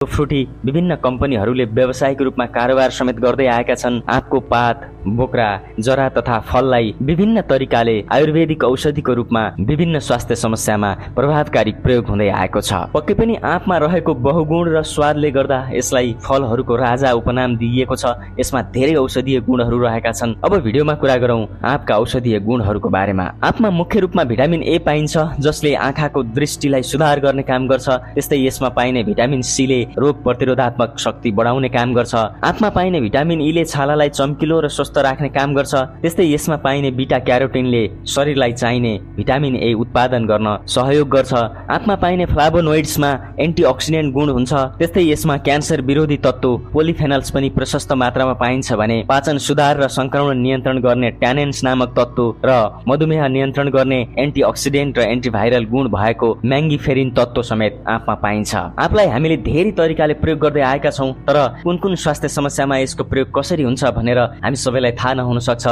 फ्रुटी विभिन्न कम्पनीहरूले व्यावसायिक रूपमा कारोबार समेत गर्दै आएका छन्। आँपको पात, बोक्रा, जरा तथा फललाई विभिन्न तरिकाले आयुर्वेदिक औषधिको रूपमा विभिन्न स्वास्थ्य समस्यामा प्रभावकारी प्रयोग हुँदै आएको छ। पक्कै पनि आँपमा रहेको बहुगुण र स्वादले गर्दा यसलाई फलहरूको राजा उपनाम दिइएको छ। यसमा धेरै औषधीय गुणहरू रहेका छन्। अब भिडियोमा कुरा गरौँ आँपका औषधीय गुणहरूको बारेमा। आँपमा मुख्य रूपमा भिटामिन ए पाइन्छ, जसले आँखाको दृष्टिलाई सुधार गर्ने काम गर्छ। त्यस्तै यसमा पाइने भिटामिन सी ले रोग प्रतिरोधात्मक शक्ति बढाउने काम गर्छ। आँपमा पाइने भिटामिन ई ले छालालाई चम्किलो र स्वस्थ राख्ने काम गर्छ। त्यस्तै यसमा पाइने बिटा क्यारोटिनले शरीरलाई चाहिने भिटामिन ए उत्पादन गर्न सहयोग गर्छ। आँपमा पाइने फ्लाभोनोइड्समा एन्टिअक्सिडेन्ट गुण हुन्छ। त्यस्तै यसमा क्यान्सर विरोधी तत्त्व पोलिफेनल्स पनि प्रशस्त मात्रामा पाइन्छ भने पाचन सुधार र संक्रमण नियन्त्रण गर्ने ट्यानेन्स नामक तत्त्व र मधुमेह नियन्त्रण गर्ने एन्टिअक्सिडेन्ट र एन्टिभाइरल गुण भएको म्याङ्गिफेरिन तत्त्व समेत आँपमा पाइन्छ। आँपलाई हामीले धेरै तरिकाले प्रयोग गर्दै आएका छौँ, तर कुन कुन स्वास्थ्य समस्यामा यसको प्रयोग कसरी हुन्छ भनेर हामी सबैलाई थाहा नहुन सक्छ।